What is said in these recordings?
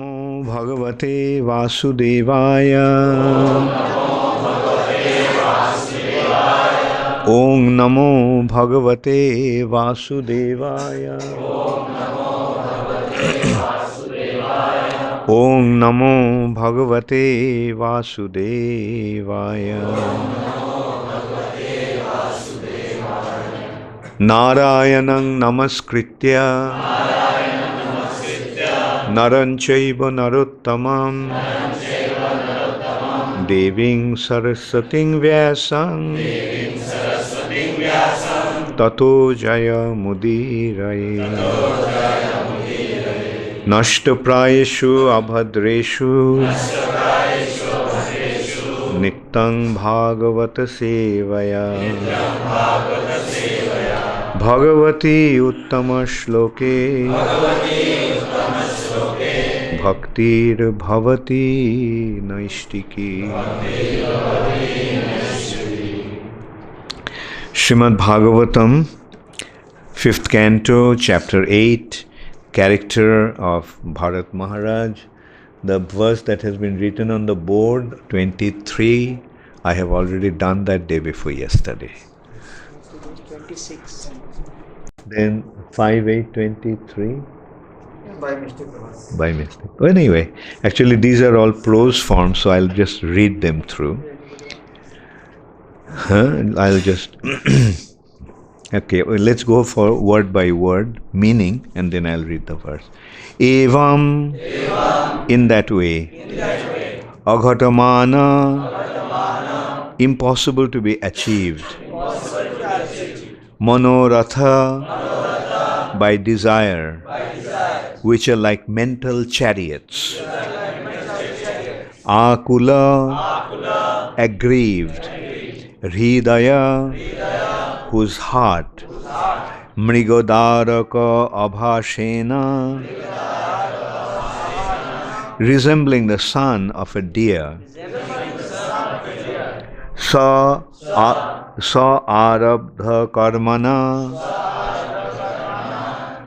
Namo Bhagavate Vasudevaya. Om Namo Bhagavate Vasudevaya. Om Namo Bhagavate Vasudevaya. Narayanang Namaskritya Naranchaiva Narottamam Deving Saraswating Vyasam Tato Jaya Mudiraye Nashtaprayeshu Abhadreshu Nittang Bhagavata Sevaya Bhagavati Uttama Shloke Bhaktir Bhavati Naistiki. Srimad Bhagavatam, 5th Canto, Chapter 8, Character of Bharat Maharaj. The verse that has been written on the board, 23, I have already done that day before yesterday. 26. Then 5823. By mistake. By mistake. Well, anyway, actually these are all prose forms, so I'll just read them through. I'll just... Okay, well, let's go for word by word, meaning, and then I'll read the verse. Evam, in that way. Aghatamana, impossible to be achieved. Manoratha, by desire, which are like mental chariots. Akula, aggrieved. Hridaya, whose heart. Mrigodaraka abhashena, resembling the son of a deer. Sa arabdha karmana,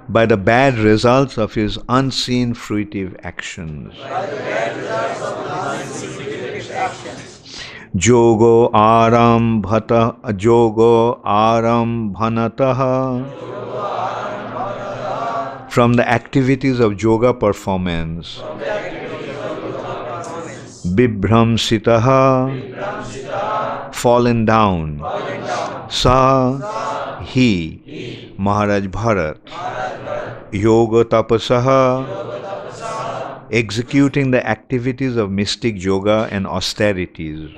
by the bad results of his unseen fruitive actions. Jogo arambhanataha, from the activities of yoga performance. Bibhramsitaha, fallen down. Sa, he, Maharaj Bharat. Yoga tapasaha, executing the activities of mystic yoga and austerities.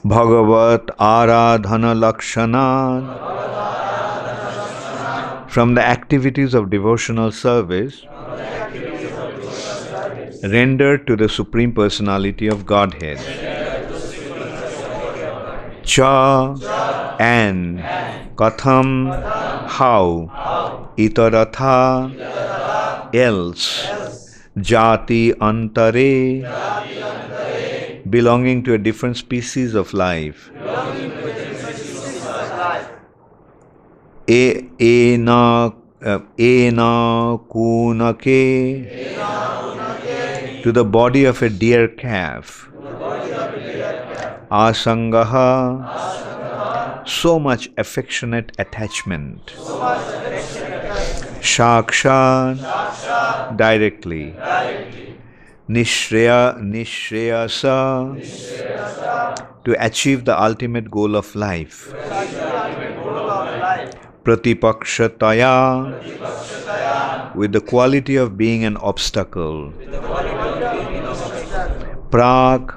Bhagavat aradhana lakshana, from the activities of devotional service rendered to the Supreme Personality of Godhead. Cha, and katham, how. Itaratha, else. Jati antare, belonging to a different species of life. Ena kunake, to the body of a deer calf. Asangaha, so much affectionate attachment. Shakshan, directly. Nishreyasa, to achieve the ultimate goal of life. Pratipakshataya, with the quality of being an obstacle. Prak,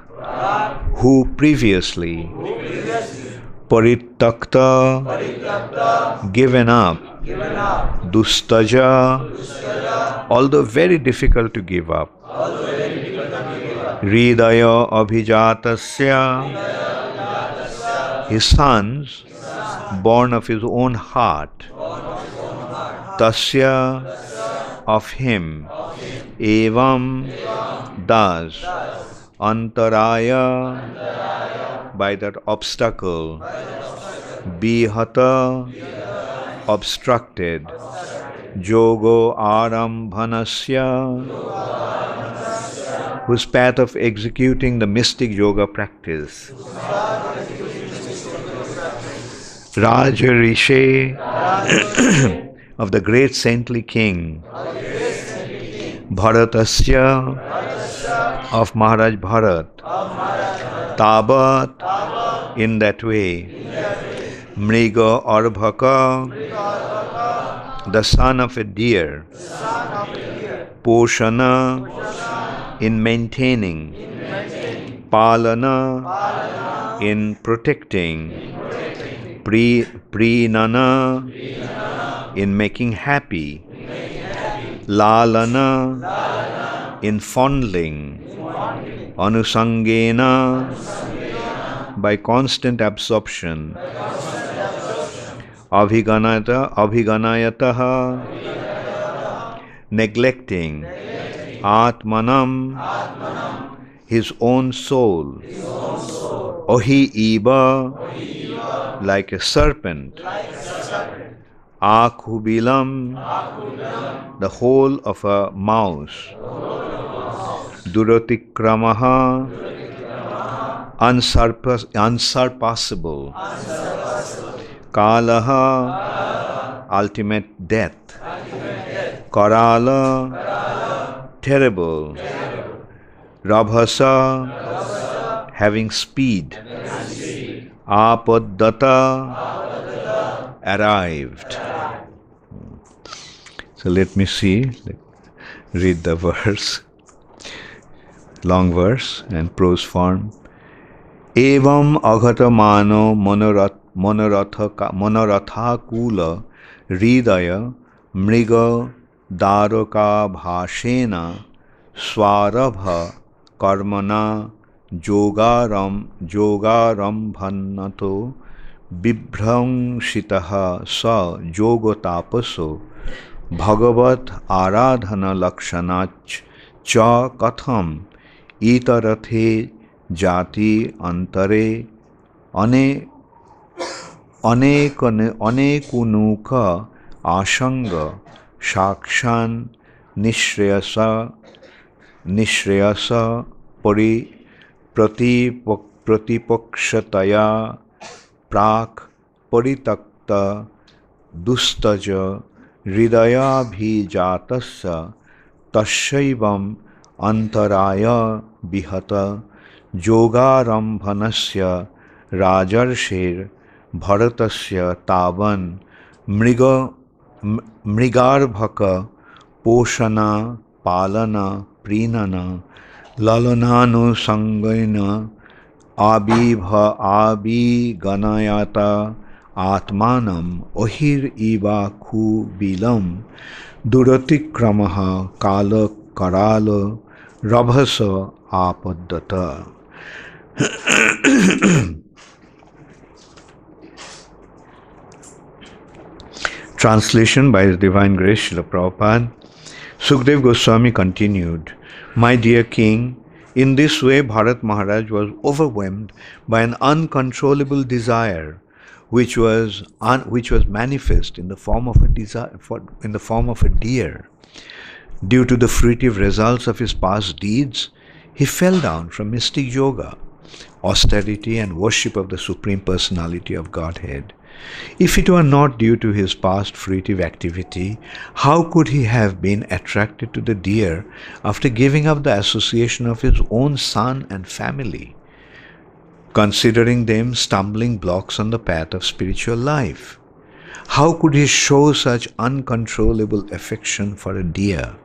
who previously. Paritakta, given up. Dustaja, although very difficult to give up. Hridaya abhijatasya, his sons, born of his own heart. Tasya, of him. Evam, thus. Antaraya, by that obstacle. Bihata, obstructed. Yogo Arambhanasya, whose path of executing the mystic yoga practice. Rajarishe, of the great saintly king. Bharatasya, of Maharaj Bharat. Tabat, in that way. Mriga Arbhaka, the son of a deer. Poshana, in maintaining. Palana, in protecting. Prinana, in making happy. Lalana, in fondling. Anusangena, by constant absorption. Abhiganayataha, neglecting. Atmanam, his own soul. Ohi iba, like a serpent. Akhubilam, the hole of a mouse. Duratikramaha, unsurpassable. Kalaha, ultimate death. Karala, terrible. Rabhasa, having speed. Apaddata, arrived. So let me see, read the verse, long verse and prose form. Evam aghatamano monoratha kula hridaya mriga daraka bhashena swarabha karmana jogarambhanato bibhrangshitaha sa yogotapaso bhagavat aradhana lakshanach cha katham itarathe jati antare anekunuka ashanga shakshan nishreyasa pratipakshataya prak paritakta dustaja hridayabhijatasya tasyaivam antaraya bihata yogarambhanasya rajarshir bharatasya tavan mrigarbhaka poshana palana prinana lalananu sangayana abhiganayata atmanam ohir iva bilam duratikramaha kala karala rabhasa apaddata. Translation by His Divine Grace Srila Prabhupada. Sukdev Goswami continued, My dear king, in this way Bharat Maharaj was overwhelmed by an uncontrollable desire, which was manifest in the form of a deer. Due to the fruitive results of his past deeds, he fell down from mystic yoga, austerity and worship of the Supreme Personality of Godhead. If it were not due to his past fruitive activity, how could he have been attracted to the deer after giving up the association of his own son and family, considering them stumbling blocks on the path of spiritual life? How could he show such uncontrollable affection for a deer?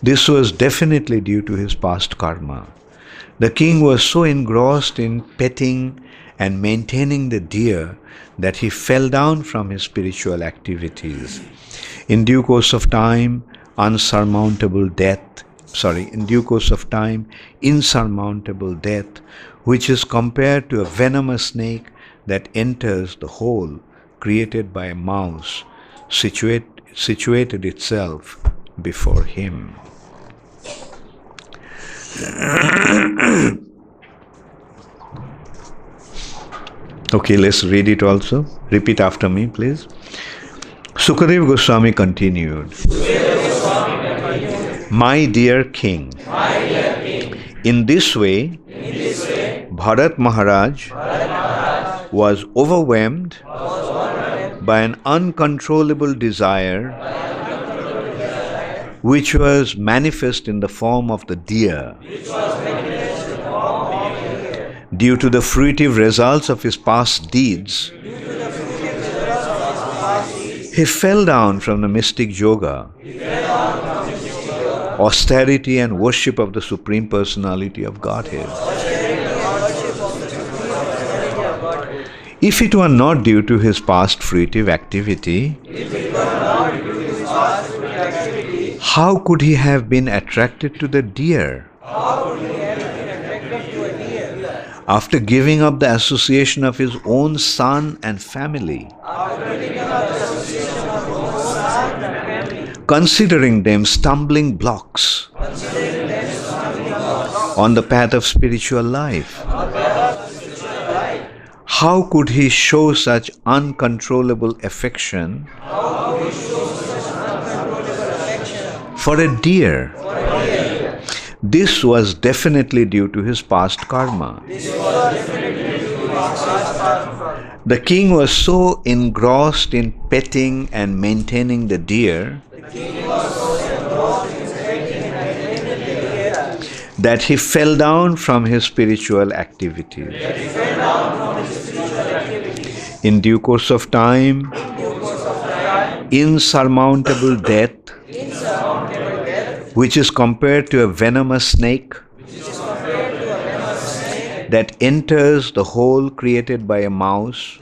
This was definitely due to his past karma. The king was so engrossed in petting and maintaining the deer that he fell down from his spiritual activities. In due course of time, insurmountable death, which is compared to a venomous snake that enters the hole created by a mouse, situated itself before him. Okay, let's read it also. Repeat after me, please. Sukadeva Goswami continued, My dear king, in this way, Bharat Maharaj was overwhelmed by an uncontrollable desire which was manifest in the form of the deer. Due to the fruitive results of his past deeds, he fell down from the mystic yoga, austerity and worship of the Supreme Personality of Godhead. If it were not due to his past fruitive activity, how could he have been attracted to the deer? After giving up the association of his own son and family, considering them stumbling blocks on the path of spiritual life, how could he show such uncontrollable affection for a deer? This was definitely due to his past karma. The king was so engrossed in petting and maintaining the deer that he fell down from his spiritual activities. In due course of time, insurmountable death, which is compared to a venomous snake that enters the hole created by a mouse,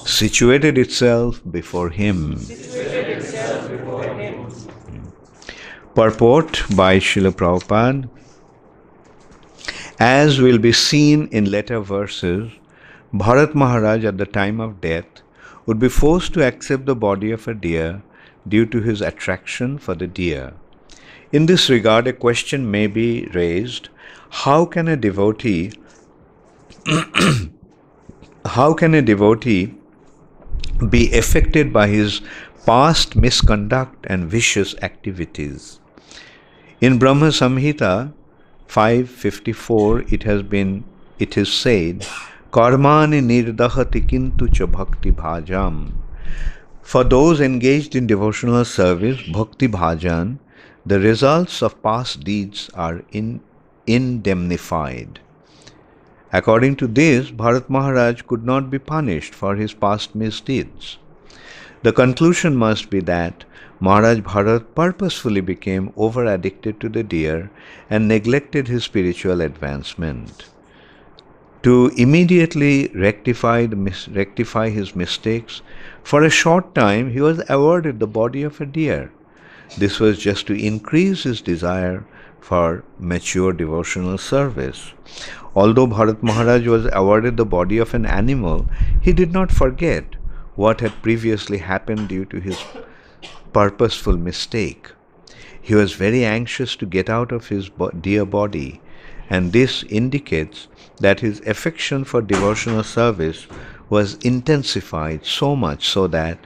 situated itself before him. Purport by Srila Prabhupada. As will be seen in later verses, Bharat Maharaj at the time of death would be forced to accept the body of a deer due to his attraction for the deer. In this regard, a question may be raised: how can a devotee be affected by his past misconduct and vicious activities? In Brahma Samhita 5:54, it is said, Karmani nirdahati kintu cha bhakti bhajam. For those engaged in devotional service, bhakti bhajan, the results of past deeds are indemnified. According to this, Bharat Maharaj could not be punished for his past misdeeds. The conclusion must be that Maharaj Bharat purposefully became over-addicted to the deer and neglected his spiritual advancement. To immediately rectify his mistakes, for a short time he was awarded the body of a deer. This was just to increase his desire for mature devotional service. Although Bharat Maharaj was awarded the body of an animal, he did not forget what had previously happened due to his purposeful mistake. He was very anxious to get out of his dear body, and this indicates that his affection for devotional service was intensified so much so that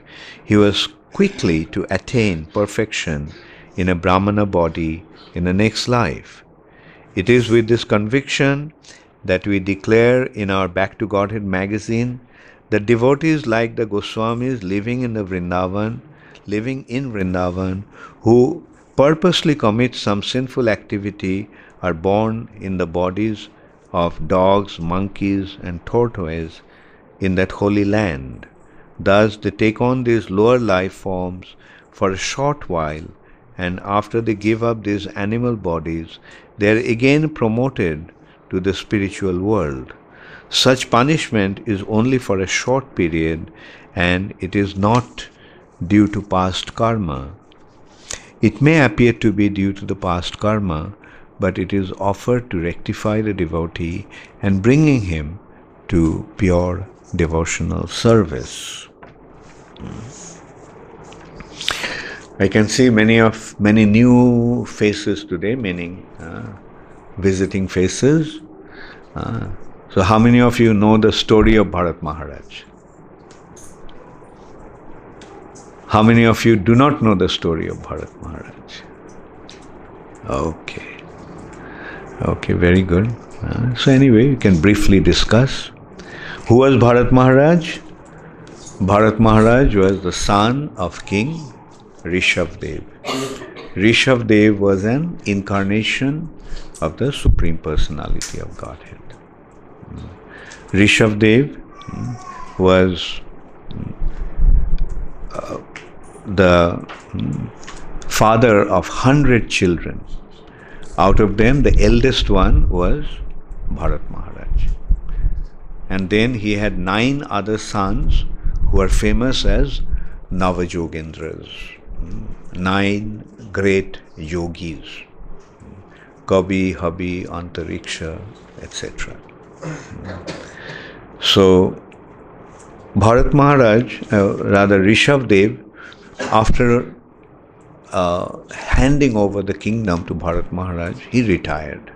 he was quickly to attain perfection in a Brahmana body in the next life. It is with this conviction that we declare in our Back to Godhead magazine that devotees like the Goswamis living in Vrindavan, who purposely commit some sinful activity, are born in the bodies of dogs, monkeys, and tortoises in that holy land. Thus they take on these lower life forms for a short while, and after they give up these animal bodies, they are again promoted to the spiritual world. Such punishment is only for a short period, and it is not due to past karma. It may appear to be due to the past karma, but it is offered to rectify the devotee and bringing him to pure devotional service. I can see many new faces today, meaning visiting faces. So how many of you know the story of Bharat Maharaj? How many of you do not know the story of Bharat Maharaj? Okay, very good. So anyway, you can briefly discuss. Who was Bharat Maharaj? Bharat Maharaj was the son of King Rishabdev. Rishabdev was an incarnation of the Supreme Personality of Godhead. Rishabdev was the father of 100 children. Out of them, the eldest one was Bharat Maharaj. And then he had 9 other sons who are famous as Navajogendras, 9 great yogis, Kabi, Habi, Antariksha, etc. So, Bharat Maharaj, rather Rishabdev, after handing over the kingdom to Bharat Maharaj, he retired.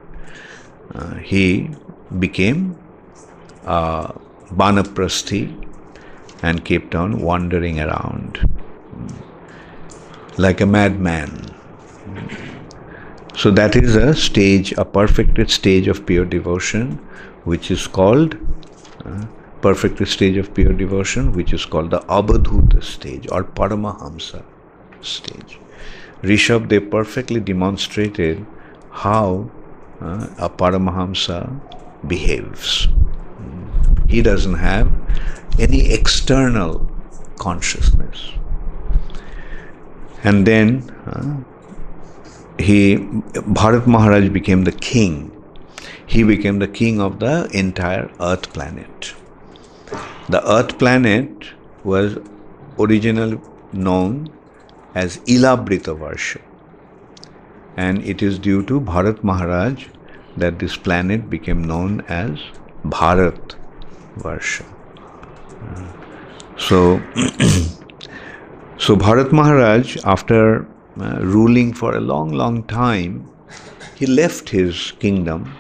He became Banaprasthi and kept on wandering around like a madman. So that is a stage, a perfected stage of pure devotion, which is called perfected stage of pure devotion, which is called the Abadhuta stage or Paramahamsa stage. Rishabdev perfectly demonstrated how a Paramahamsa behaves. He doesn't have any external consciousness. And then Bharat Maharaj became the king. He became the king of the entire earth planet. The earth planet was originally known as Ilabrita Varsha. And it is due to Bharat Maharaj that this planet became known as Bharat Varsha. So Bharat Maharaj, after ruling for a long time, he left his kingdom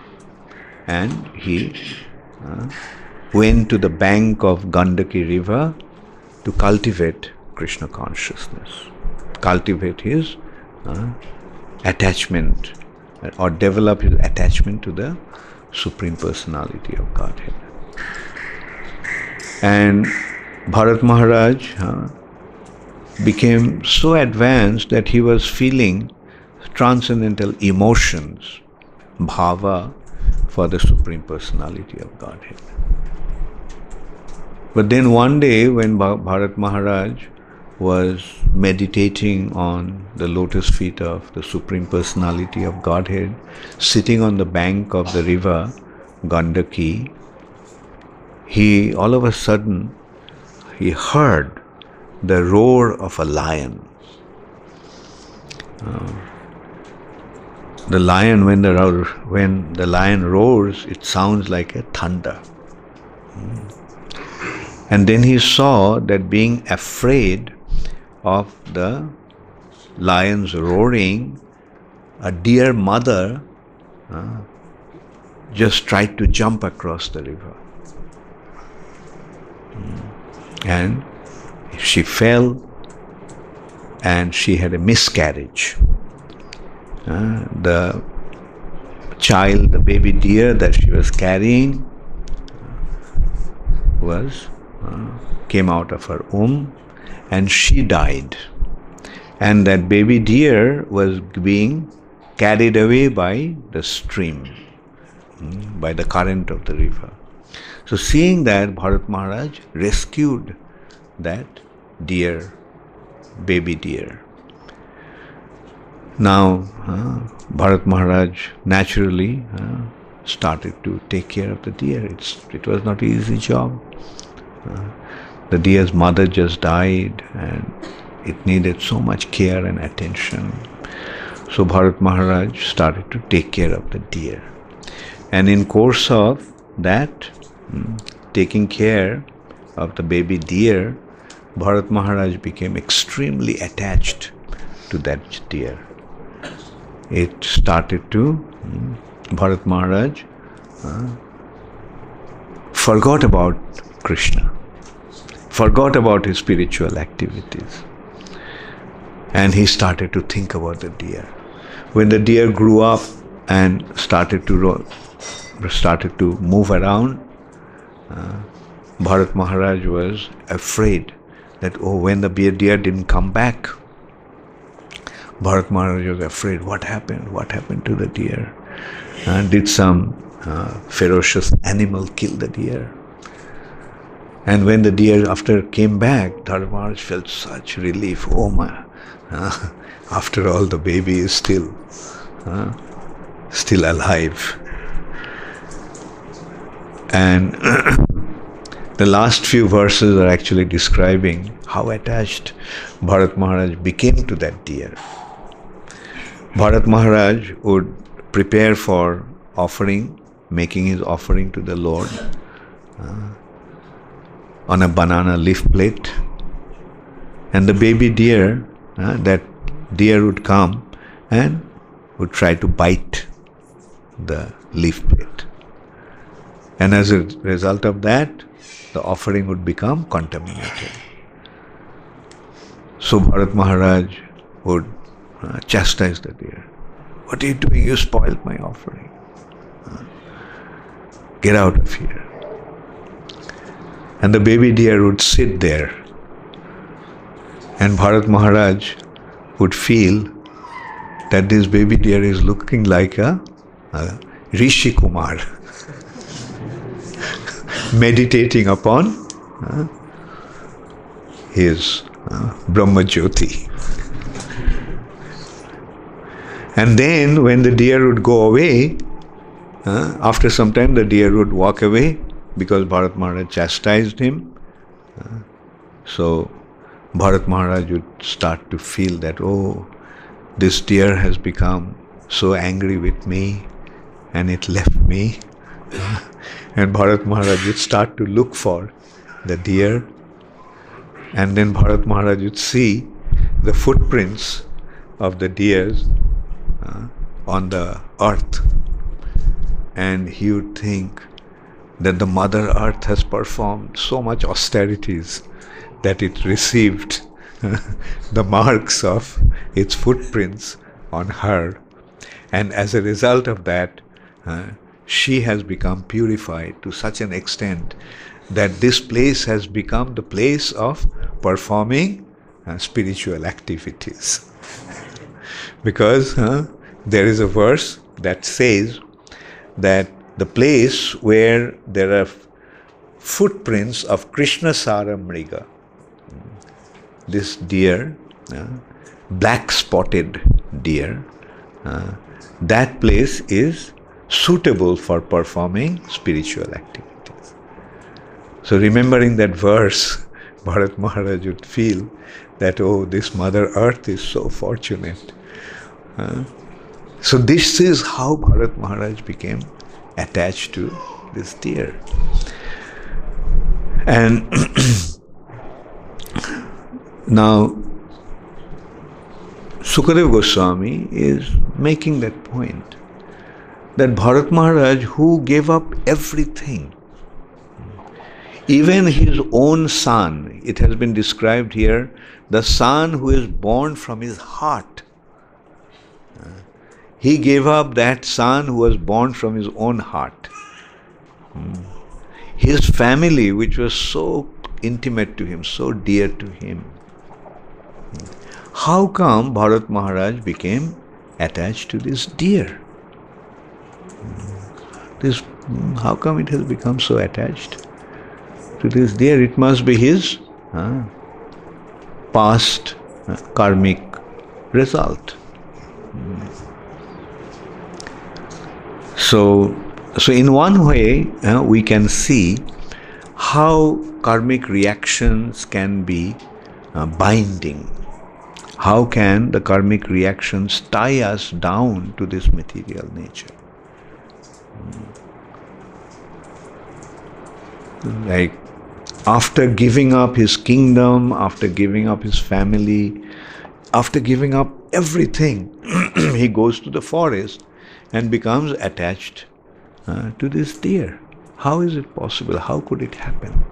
and he went to the bank of Gandaki river to cultivate Krishna consciousness, cultivate his attachment or develop his attachment to the Supreme Personality of Godhead. And Bharat Maharaj became so advanced that he was feeling transcendental emotions, bhava, for the Supreme Personality of Godhead. But then one day when Bharat Maharaj was meditating on the lotus feet of the Supreme Personality of Godhead, sitting on the bank of the river Gandaki, he all of a sudden he heard the roar of a lion. The lion, when the lion roars, it sounds like a thunder. And then he saw that being afraid of the lion's roaring, a deer mother just tried to jump across the river. And she fell and she had a miscarriage. The child, the baby deer that she was carrying came out of her womb and she died. And that baby deer was being carried away by the stream, by the current of the river. So seeing that, Bharat Maharaj rescued that deer, baby deer. Now, Bharat Maharaj naturally started to take care of the deer. It was not an easy job. The deer's mother just died and it needed so much care and attention. So Bharat Maharaj started to take care of the deer. And in course of that, taking care of the baby deer, Bharat Maharaj became extremely attached to that deer. It started to, Bharat Maharaj forgot about Krishna, forgot about his spiritual activities. And he started to think about the deer. When the deer grew up and started to move around, Bharat Maharaj was afraid that, when the deer didn't come back, Bharat Maharaj was afraid, what happened? What happened to the deer? Did some ferocious animal kill the deer? And when the deer after came back, Bharat Maharaj felt such relief. Oh my, after all the baby is still alive. And the last few verses are actually describing how attached Bharat Maharaj became to that deer. Bharat Maharaj would prepare for offering, making his offering to the Lord on a banana leaf plate. And the baby deer, that deer would come and would try to bite the leaf plate. And as a result of that, the offering would become contaminated. So Bharat Maharaj would chastise the deer. What are you doing? You spoiled my offering. Get out of here. And the baby deer would sit there. And Bharat Maharaj would feel that this baby deer is looking like a Rishi Kumar meditating upon his Brahma Jyoti. And then when the deer would go away, after some time the deer would walk away because Bharat Maharaj chastised him. So Bharat Maharaj would start to feel that, this deer has become so angry with me and it left me. And Bharat Maharaj would start to look for the deer. And then Bharat Maharaj would see the footprints of the deers on the earth. And he would think that the Mother Earth has performed so much austerities that it received the marks of its footprints on her. And as a result of that, she has become purified to such an extent that this place has become the place of performing spiritual activities. Because there is a verse that says that the place where there are footprints of Krishna Saramriga, this deer, black spotted deer, that place is suitable for performing spiritual activities. So remembering that verse, Bharat Maharaj would feel that, this Mother Earth is so fortunate. So this is how Bharat Maharaj became attached to this deer. And now Sukadeva Goswami is making that point, that Bharat Maharaj, who gave up everything, even his own son, it has been described here, the son who is born from his heart, he gave up that son who was born from his own heart. His family, which was so intimate to him, so dear to him. How come Bharat Maharaj became attached to this deer? How come it has become so attached to this deer? It must be his past karmic result. So in one way, we can see how karmic reactions can be binding. How can the karmic reactions tie us down to this material nature? Like after giving up his kingdom, after giving up his family, after giving up everything, he goes to the forest and becomes attached to this deer. How is it possible? How could it happen?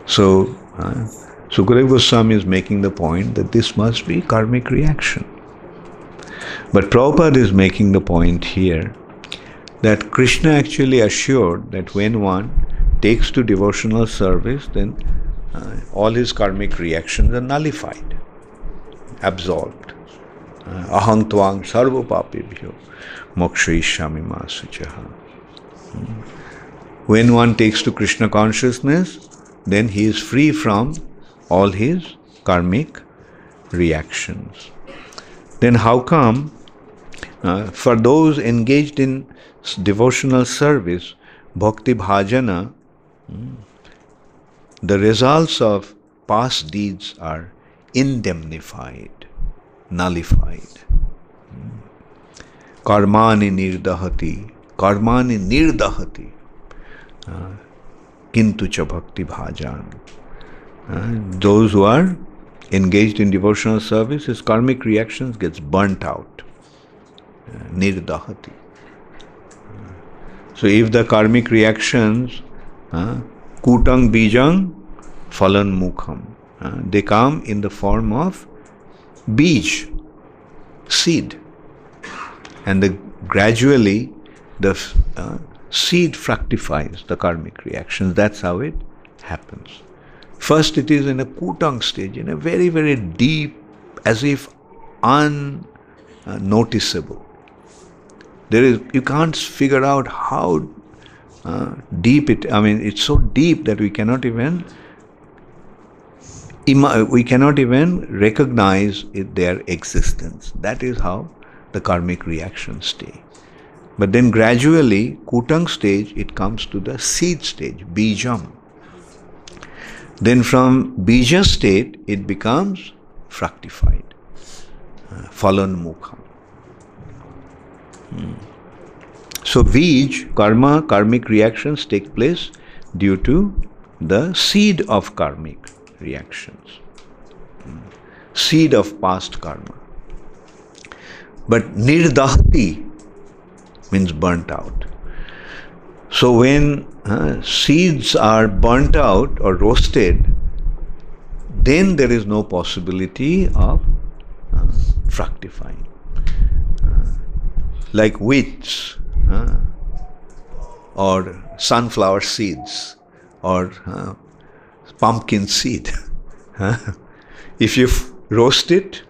So Sukadeva Goswami is making the point that this must be karmic reaction. But Prabhupada is making the point here that Krishna actually assured that when one takes to devotional service, then all his karmic reactions are nullified, absolved. Aham tvang sarva papebhyo mokshayishyami ma suchaha. When one takes to Krishna consciousness, then he is free from all his karmic reactions. Then how come for those engaged in devotional service, bhakti bhajana, the results of past deeds are indemnified, nullified. Karmani nirdahati, kintu cha bhakti bhajan. Those who are engaged in devotional service, his karmic reactions gets burnt out. Nirdahati. So if the karmic reactions, kutang bijang phalan mukham, they come in the form of bij, seed. And gradually the seed fructifies the karmic reactions. That's how it happens. First it is in a kutang stage, in a very, very deep, as if unnoticeable. You can't figure out how deep it's so deep that we cannot even recognize their existence. That is how the karmic reactions stay. But then gradually, kutang stage, it comes to the seed stage, bijam. Then from bija state, it becomes fructified, phalan mukham. So bij, karma, karmic reactions take place due to the seed of karmic reactions, seed of past karma. But nirdahati means burnt out. So when seeds are burnt out or roasted, then there is no possibility of fructifying. Like wheats, or sunflower seeds, or pumpkin seed. If you roast it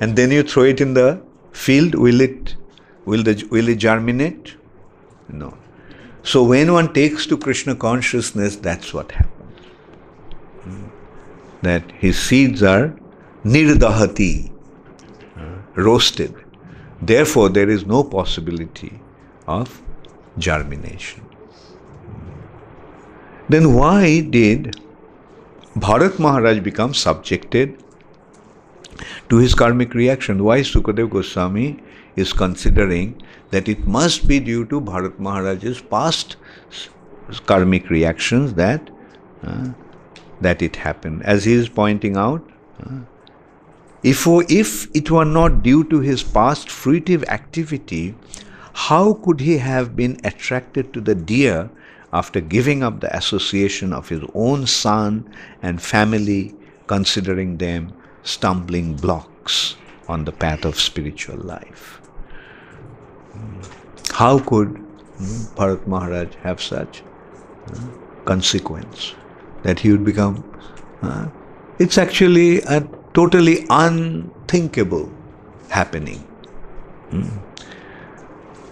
and then you throw it in the field, will it germinate? No. So when one takes to Krishna consciousness, that's what happens. That his seeds are nirdahati, roasted. Therefore, there is no possibility of germination. Then why did Bharat Maharaj become subjected to his karmic reaction? Why Sukadeva Goswami is considering that it must be due to Bharat Maharaj's past karmic reactions that it happened. As he is pointing out, if it were not due to his past fruitive activity, how could he have been attracted to the deer after giving up the association of his own son and family, considering them stumbling blocks on the path of spiritual life? How could Bharat Maharaj have such consequence that he would become? It's actually a totally unthinkable happening.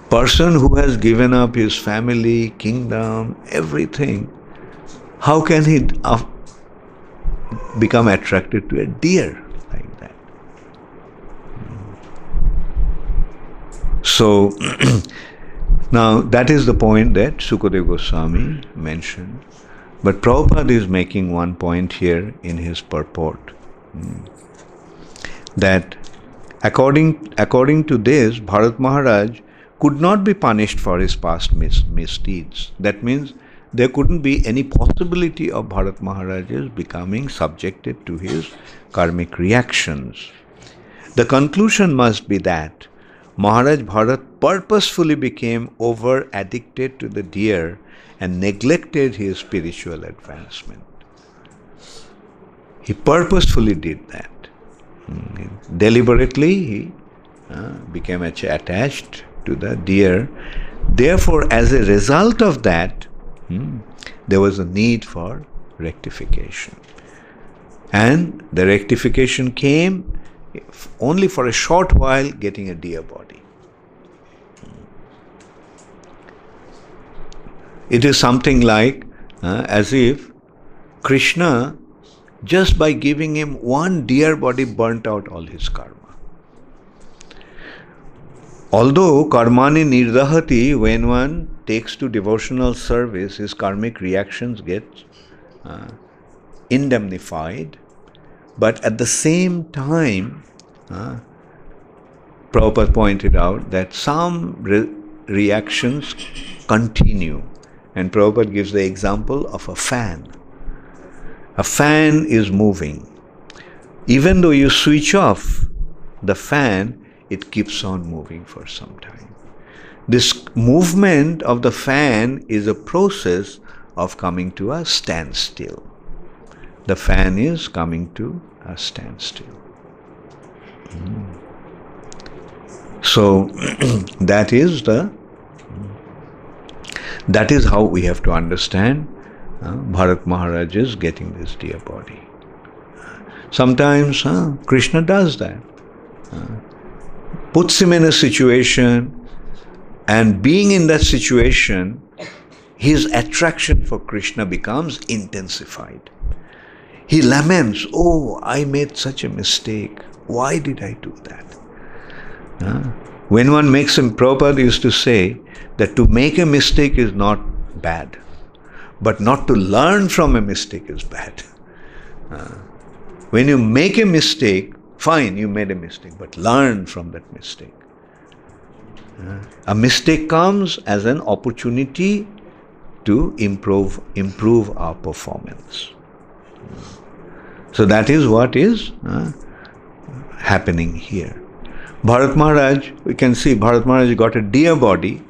Person who has given up his family, kingdom, everything, how can he become attracted to a deer like that? So, now that is the point that Sukadeva Goswami mentioned. But Prabhupada is making one point here in his purport. That according to this, Bharat Maharaj could not be punished for his past misdeeds. That means there couldn't be any possibility of Bharat Maharaj's becoming subjected to his karmic reactions. The conclusion must be that Maharaj Bharat purposefully became over addicted to the deer and neglected his spiritual advancement. He purposefully did that. Deliberately, he became attached to the deer. Therefore, as a result of that, there was a need for rectification. And the rectification came only for a short while, getting a deer body. It is something like as if Krishna, just by giving him one deer body, burnt out all his karma. Although karmani nirdahati, when one takes to devotional service, his karmic reactions get indemnified, but at the same time, Prabhupada pointed out that some reactions continue. And Prabhupada gives the example of a fan. A fan is moving. Even though you switch off the fan, it keeps on moving for some time. This movement of the fan is a process of coming to a standstill. The fan is coming to a standstill. So that is how we have to understand Bharat Maharaj is getting this dear body. Sometimes Krishna does that. Puts him in a situation, and being in that situation, his attraction for Krishna becomes intensified. He laments, "Oh, I made such a mistake. Why did I do that?" When one makes him, Prabhupada used to say that to make a mistake is not bad, but not to learn from a mistake is bad. When you make a mistake, fine, you made a mistake, but learn from that mistake. A mistake comes as an opportunity to improve our performance. So that is what is happening here. Bharat Maharaj, we can see Bharat Maharaj got a deer body,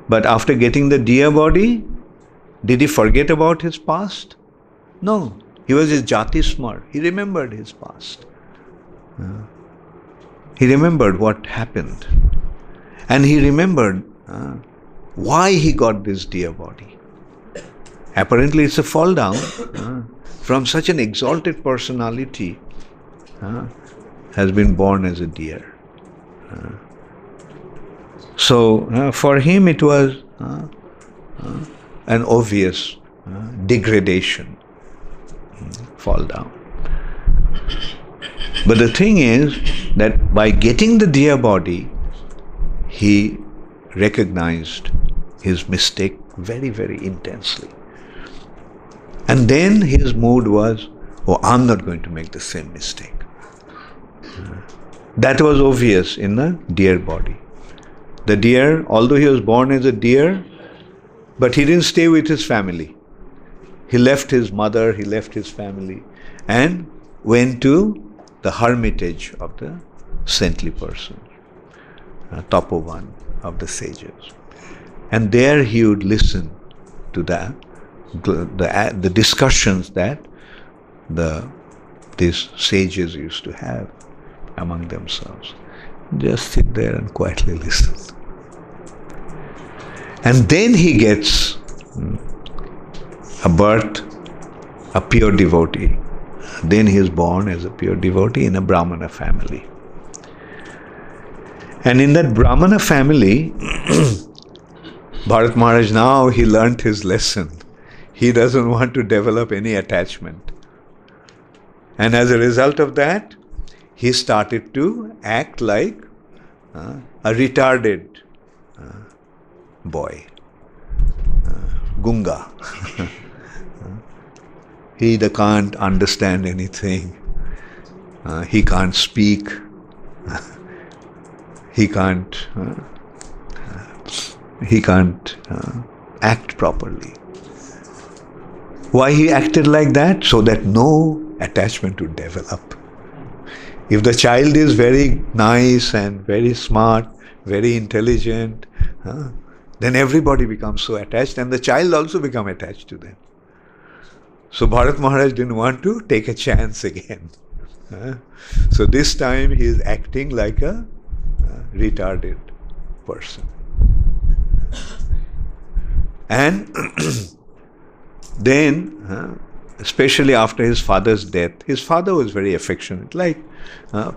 but after getting the deer body, did he forget about his past? No. He was his jati smar. He remembered his past. He remembered what happened. And he remembered why he got this deer body. Apparently it's a fall down from such an exalted personality has been born as a deer. So for him it was an obvious degradation, fall down. But the thing is that by getting the deer body, he recognized his mistake very, very intensely. And then his mood was, "Oh, I'm not going to make the same mistake." That was obvious in the deer body. The deer, although he was born as a deer, but he didn't stay with his family. He left his mother, he left his family, and went to the hermitage of the saintly person, Tapovan of the sages. And there he would listen to the discussions that these sages used to have among themselves. Just sit there and quietly listen. And then he gets a birth, a pure devotee. Then he is born as a pure devotee in a Brahmana family. And in that Brahmana family, Bharat Maharaj, now he learnt his lesson. He doesn't want to develop any attachment. And as a result of that, he started to act like a retarded boy, Gunga. He can't understand anything. He can't speak. He can't act properly. Why he acted like that? So that no attachment would develop. If the child is very nice and very smart, very intelligent, then everybody becomes so attached, and the child also becomes attached to them. So Bharat Maharaj didn't want to take a chance again. So this time he is acting like a retarded person. And then, especially after his father's death, his father was very affectionate. Like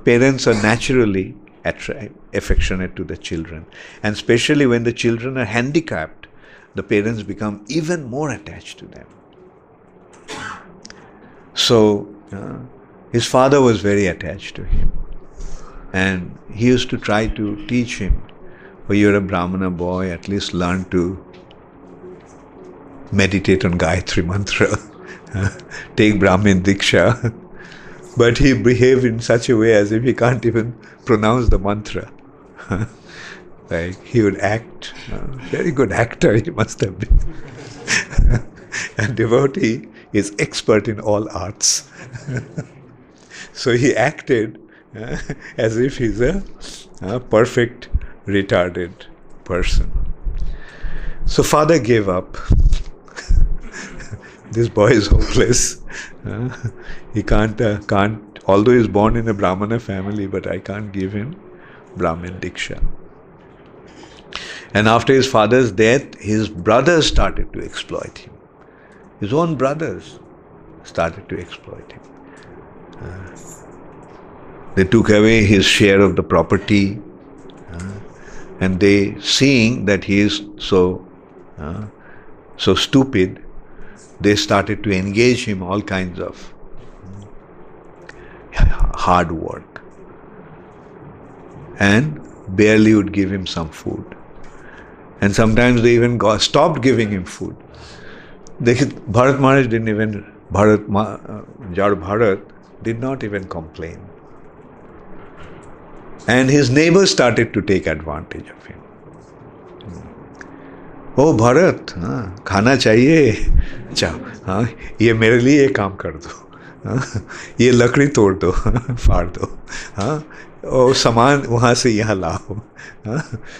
parents are naturally affectionate to the children. And especially when the children are handicapped, the parents become even more attached to them. So his father was very attached to him. And he used to try to teach him, oh, you're a Brahmana boy, at least learn to meditate on Gayatri Mantra, take Brahmin Diksha. But he behaved in such a way as if he can't even pronounce the mantra. Like he would act, very good actor he must have been. And devotee is expert in all arts. So he acted as if he's a perfect retarded person. So father gave up. This boy is hopeless. He can't, although he's born in a Brahmana family, but I can't give him Brahmin Diksha. And after his father's death, his brothers started to exploit him. His own brothers started to exploit him. They took away his share of the property, and they, seeing that he is so stupid, they started to engage him all kinds of hard work, and barely would give him some food. And sometimes they even stopped giving him food. Bharat Maharaj didn't even, Jar Bharat did not even complain. And his neighbors started to take advantage of him. Oh Bharat, खाना चाहिए, चाहो, ये मेरे लिए ये काम कर दो, ये लकड़ी तोड़ दो, फाड़ दो, और सामान वहाँ से यहाँ लाओ.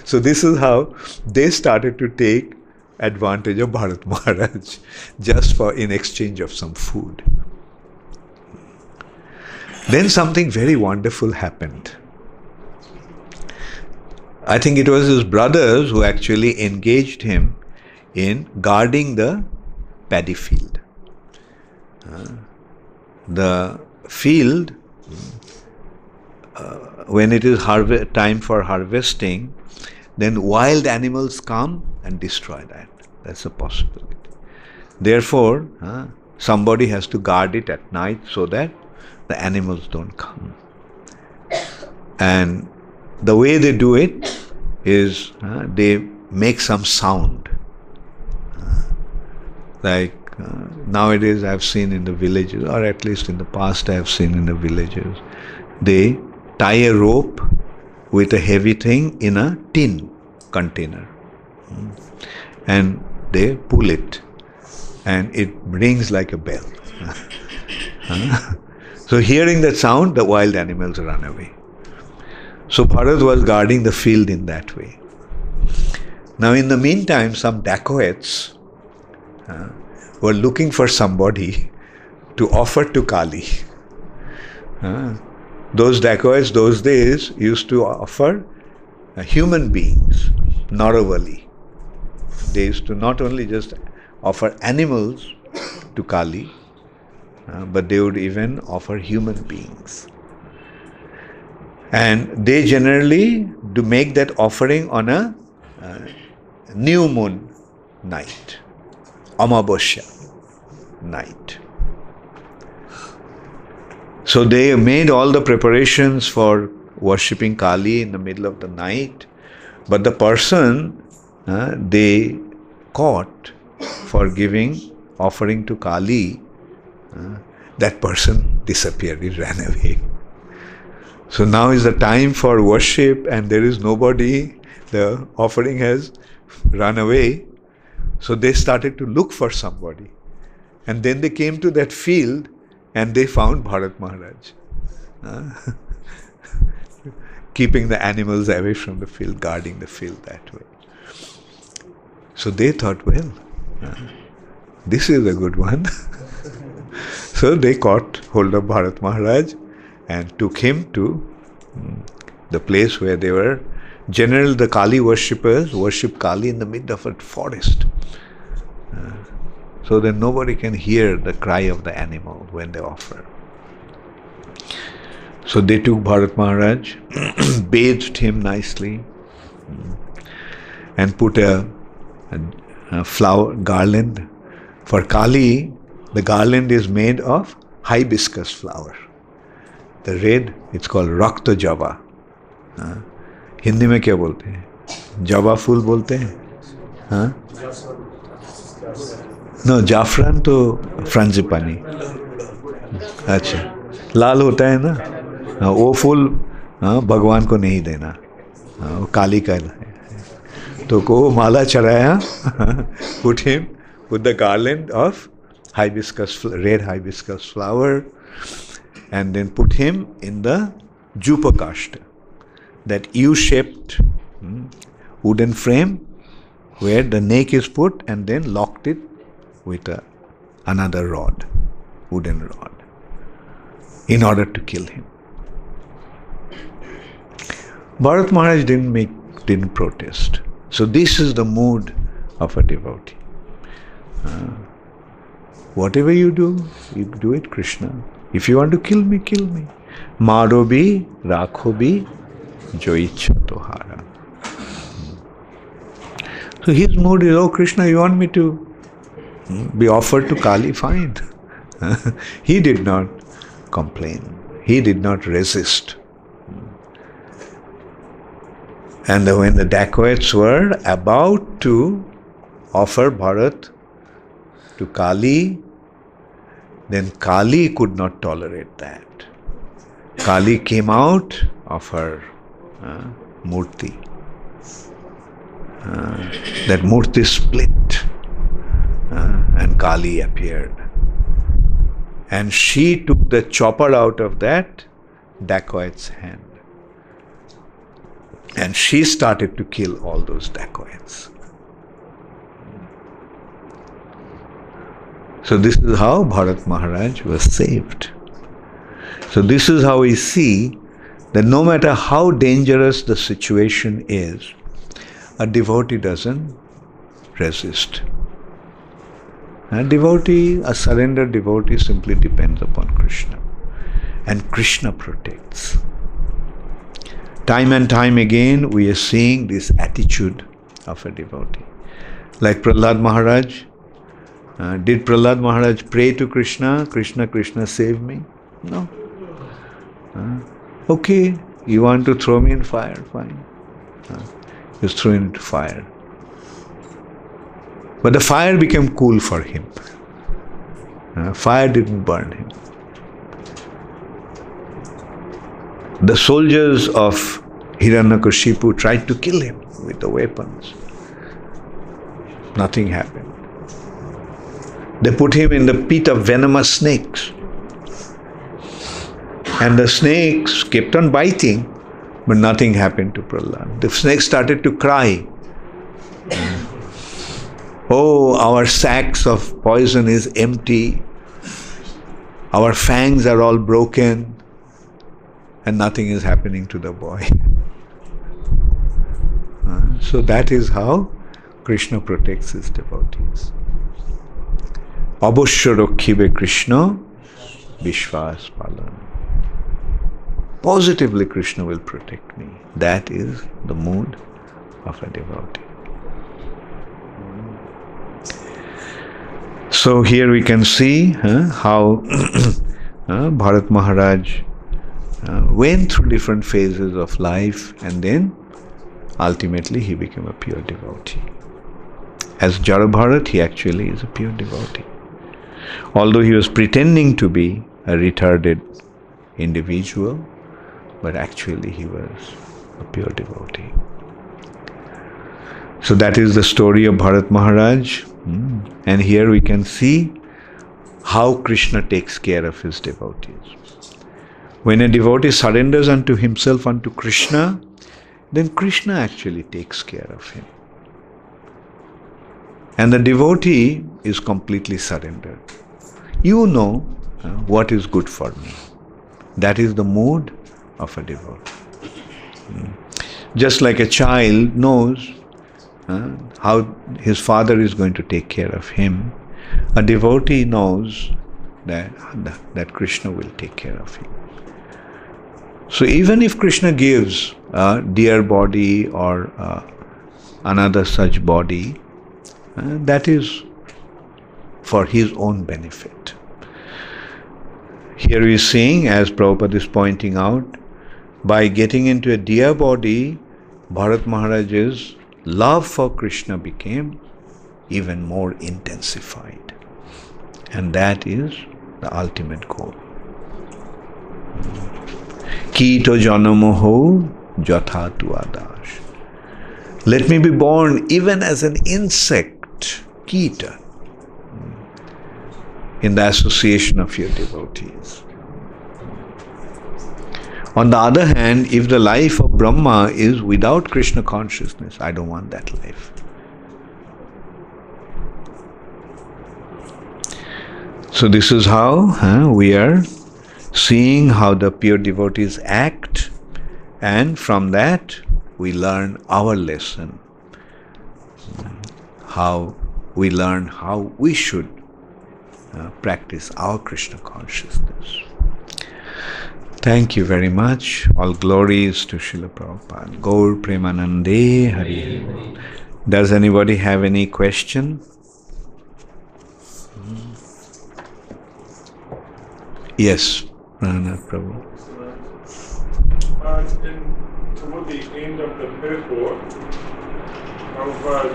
So this is how they started to take advantage of Bharat Maharaj, just in exchange of some food. Then something very wonderful happened. I think it was his brothers who actually engaged him in guarding the paddy field. The field, when it is time for harvesting, then wild animals come and destroy that. That's a possibility. Therefore, somebody has to guard it at night so that the animals don't come. And the way they do it is they make some sound. Like nowadays I've seen in the villages, or at least in the past I've seen in the villages, they tie a rope with a heavy thing in a tin container. And they pull it. And it rings like a bell. So hearing that sound, the wild animals run away. So Bharat was guarding the field in that way. Now in the meantime, some dacoits were looking for somebody to offer to Kali. Those dacoits, those days, used to offer human beings, Naravali. They used to not only just offer animals to Kali, but they would even offer human beings. And they generally do make that offering on a new moon night, Amavasya night. So they made all the preparations for worshipping Kali in the middle of the night, but the person they caught for offering to Kali, that person disappeared, he ran away. So now is the time for worship and there is nobody, the offering has run away. So they started to look for somebody. And then they came to that field and they found Bharat Maharaj. Keeping the animals away from the field, guarding the field that way. So they thought, well, this is a good one. So they caught hold of Bharat Maharaj and took him to the place where they were. Generally, the Kali worshippers worship Kali in the midst of a forest. So that nobody can hear the cry of the animal when they offer. So they took Bharat Maharaj, bathed him nicely, and put a flower garland. For Kali, the garland is made of hibiscus flower. The red, it's called Rakta Java. Hindi में क्या बोलते हैं? जवा फूल बोलते हैं? No, जाफरान तो फ्रांजीपानी. अच्छा, लाल होता है ना, वो फूल भगवान को नहीं देना, वो काली का है. तो को माला चढ़ाया, put him with the garland of hibiscus, red hibiscus flower, and then put him in the jupakashta, that U-shaped wooden frame where the neck is put, and then locked it with another rod, wooden rod, in order to kill him. Bharat Maharaj didn't protest. So this is the mood of a devotee. Whatever you do it Krishna. If you want to kill me, kill me. Maro bhi, rakho bhi, jo ichha tohara. So his mood is, oh Krishna, you want me to be offered to Kali? Fine. He did not complain. He did not resist. And when the dacoits were about to offer Bharat to Kali, then Kali could not tolerate that. Kali came out of her murti. That murti split and Kali appeared. And she took the chopper out of that dacoit's hand. And she started to kill all those dacoits. So this is how Bharat Maharaj was saved. So this is how we see that no matter how dangerous the situation is, a devotee doesn't resist. A surrendered devotee simply depends upon Krishna. And Krishna protects. Time and time again we are seeing this attitude of a devotee. Like Prahlad Maharaj. Did Prahlad Maharaj pray to Krishna? Krishna, Krishna, save me? No. Okay, you want to throw me in fire? Fine. He was thrown into fire. But the fire became cool for him. Fire didn't burn him. The soldiers of Hiranyakashipu tried to kill him with the weapons. Nothing happened. They put him in the pit of venomous snakes. And the snakes kept on biting, but nothing happened to Prahlad. The snakes started to cry. Oh, our sacks of poison is empty. Our fangs are all broken. And nothing is happening to the boy. So that is how Krishna protects his devotees. Abhashya rakhibe Krishna Vishwas palan. Positively Krishna will protect me. That is the mood of a devotee. So here we can see how Bharat Maharaj went through different phases of life, and then ultimately he became a pure devotee. As Jara Bharat, he actually is a pure devotee. Although he was pretending to be a retarded individual, but actually he was a pure devotee. So that is the story of Bharat Maharaj. And here we can see how Krishna takes care of his devotees. When a devotee surrenders unto himself unto Krishna, then Krishna actually takes care of him. And the devotee is completely surrendered. You know What is good for me? That is the mood of a devotee. Just like a child knows how his father is going to take care of him, a devotee knows that Krishna will take care of him. So even if Krishna gives a dear body or another such body, that is for his own benefit. Here we are seeing, as Prabhupada is pointing out, by getting into a dear body, Bharat Maharaj's love for Krishna became even more intensified. And that is the ultimate goal. Kito janamo ho jatha tu adash. Let me be born even as an insect, Kita, in the association of your devotees. On the other hand, if the life of Brahma is without Krishna consciousness, I don't want that life. So this is how we are seeing how the pure devotees act, and from that we learn our lesson. How we learn how we should practice our Krishna consciousness. Thank you very much. All glories to Srila Prabhupada. Gaur Premanande Hari. Does anybody have any question? Yes, Pranath Prabhu. Toward the end of the purport, Prabhupada,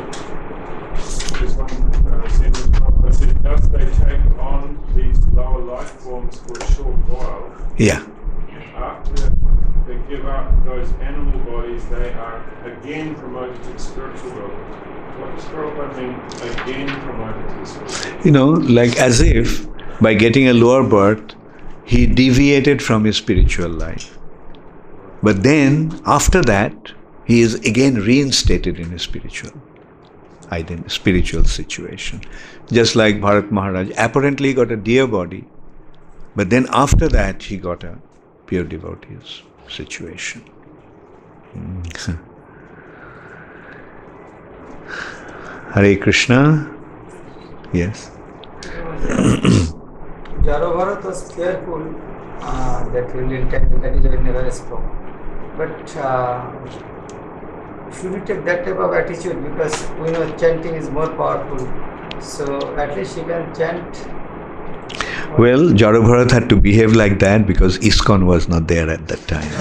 this one sentence, Prabhupada said, thus they take on these lower life forms for a short while. Yeah. After they give up those animal bodies, they are again promoted to the spiritual world. What does Prabhupada mean, again promoted to the spiritual world? You know, like as if by getting a lower birth, he deviated from his spiritual life. But then, after that, he is again reinstated in his spiritual situation. Just like Bharat Maharaj apparently got a dear body, but then after that he got a pure devotee's situation. Hare Krishna. Yes. Jarabharat was careful that he will intend, that is why he never spoke. But should we take that type of attitude, because we know chanting is more powerful, so at least he can chant. Well, Jarabharat had to behave like that because ISKCON was not there at that time.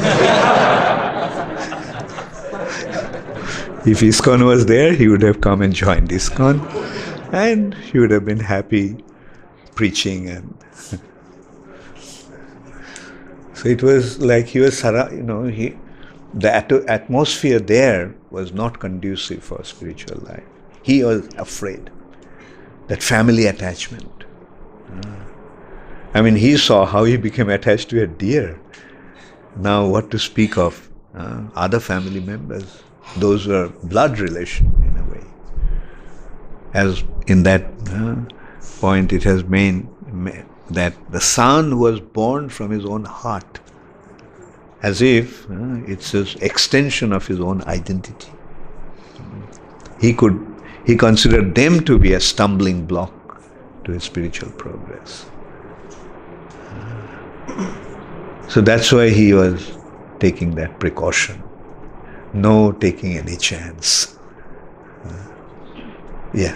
If ISKCON was there, he would have come and joined ISKCON, and he would have been happy preaching. And so it was like he was, the atmosphere there was not conducive for spiritual life. He was afraid. That family attachment. I mean, he saw how he became attached to a deer. Now what to speak of other family members? Those were blood relation in a way. As in that point it has made that the son was born from his own heart, as if it's an extension of his own identity. He considered them to be a stumbling block to his spiritual progress. So that's why he was taking that precaution. No taking any chance. Yeah.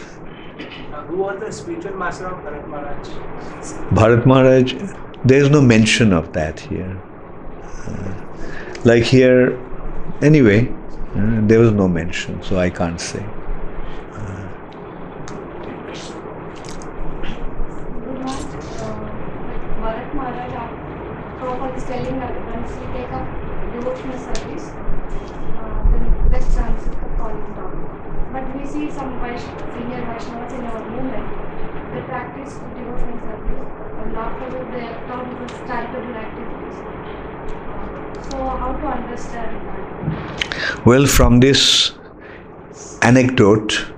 Who was the spiritual master of Bharat Maharaj? Bharat Maharaj, there is no mention of that here. Like here, anyway, there was no mention, so I can't say. Bharat Maharaj, Prabhupada is telling that once we take up devotional service, then less chances of falling down. But we see some senior Vaishnavas in our movement, they practice devotional service, and afterwards they have come with charitable activities. So how to understand that? Well, from this anecdote,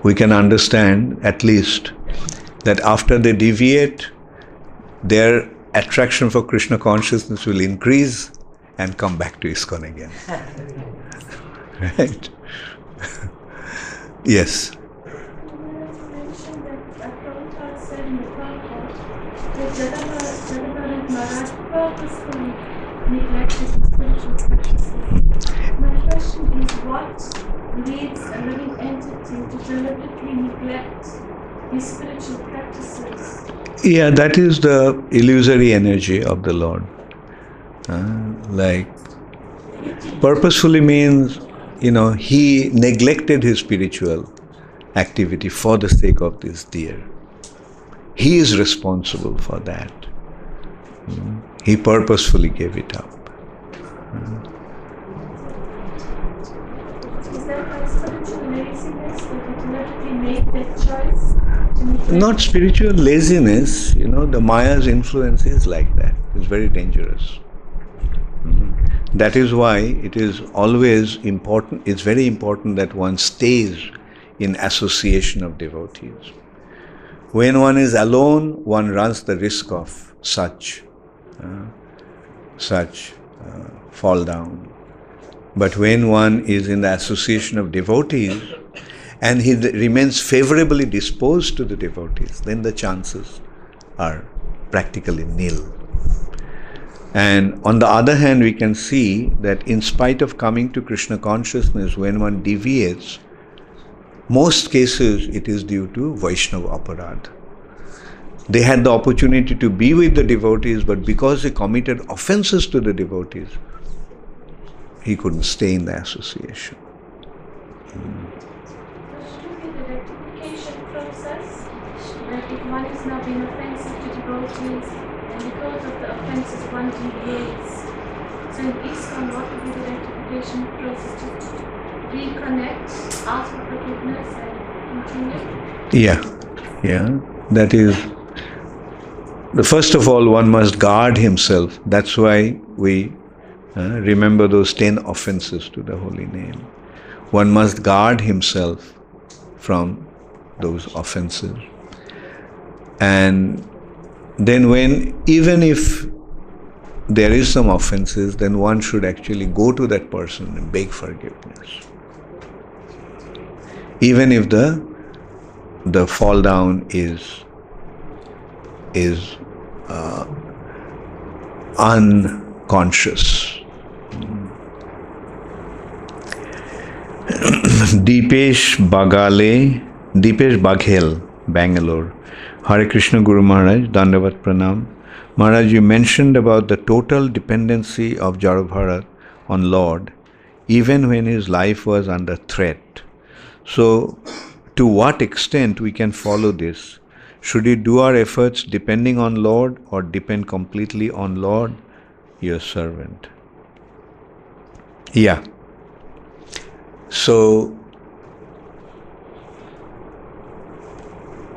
we can understand at least that after they deviate, their attraction for Krishna consciousness will increase and come back to ISKCON again. Right? Yes. You mentioned that Prabhupada said in the Prabhupada that Jadabharat Maharaj purposefully neglected his spiritual practices. My question is, what leads a living entity to deliberately neglect his spiritual practices? Yeah, that is the illusory energy of the Lord. Like, purposefully means, he neglected his spiritual activity for the sake of this deer. He is responsible for that. He purposefully gave it up. Is that by spiritual laziness that he deliberately made that choice to neglect? Not spiritual laziness, the Maya's influence is like that. It's very dangerous. That is why it is always important, it's very important that one stays in association of devotees. When one is alone, one runs the risk of such fall down. But when one is in the association of devotees and he remains favorably disposed to the devotees, then the chances are practically nil. And on the other hand, we can see that in spite of coming to Krishna consciousness, when one deviates, most cases it is due to Vaishnava aparad. They had the opportunity to be with the devotees, but because they committed offenses to the devotees, he couldn't stay in the association. Should be the rectification process, that if one is now being offensive to devotees, and because of the offenses one deviates. So in ISKCON, what would be the rectification process? To reconnect, ask for forgiveness, and continue? Yeah. That is, first of all, one must guard himself. That's why we remember those 10 offenses to the holy name. One must guard himself from those offenses. And then even if there is some offenses, then one should actually go to that person and beg forgiveness. Even if the fall down is unconscious. Deepesh Baghel, Bangalore. Hare Krishna Guru Maharaj, Dandavat Pranam. Maharaj, you mentioned about the total dependency of Jara Bharat on Lord, even when his life was under threat. So, to what extent we can follow this? Should we do our efforts depending on Lord or depend completely on Lord, your servant? Yeah. So,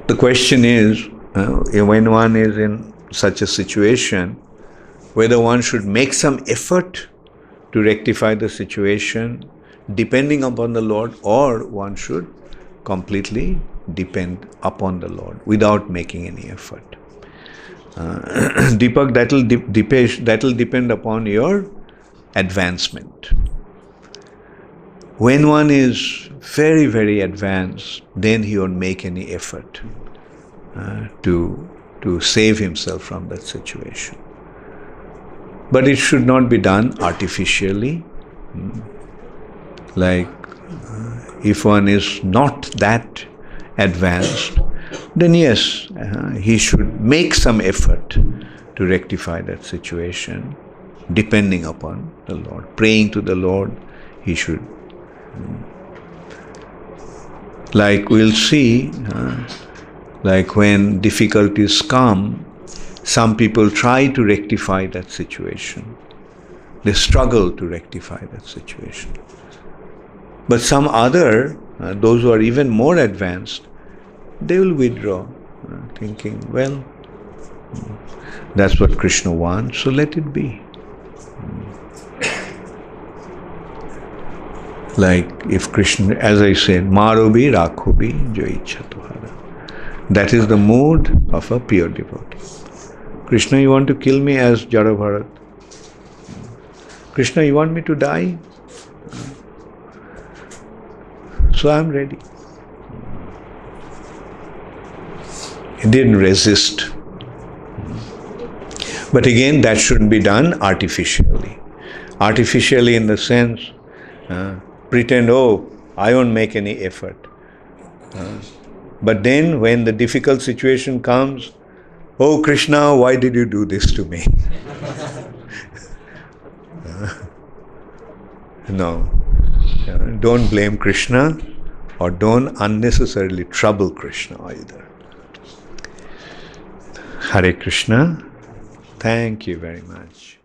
the question is, when one is in such a situation, whether one should make some effort to rectify the situation depending upon the Lord, or one should completely depend upon the Lord without making any effort. Deepak, that'll depend upon your advancement. When one is very, very advanced, then he won't make any effort to save himself from that situation. But it should not be done artificially. Like, if one is not that advanced, then yes, he should make some effort to rectify that situation, depending upon the Lord. Praying to the Lord, he should. Like we'll see, like when difficulties come, some people try to rectify that situation. They struggle to rectify that situation. But some other, those who are even more advanced, they will withdraw, thinking, well, that's what Krishna wants, so let it be. Like if Krishna, as I said, Marobi Rakhobi Jo Ichha Tuhara. That is the mood of a pure devotee. Krishna, you want to kill me as Jada Bharat? Krishna, you want me to die? So I'm ready. He didn't resist. But again, that shouldn't be done artificially. Artificially in the sense, pretend, oh, I won't make any effort. But then when the difficult situation comes, oh Krishna, why did you do this to me? No. Don't blame Krishna, or don't unnecessarily trouble Krishna either. Hare Krishna. Thank you very much.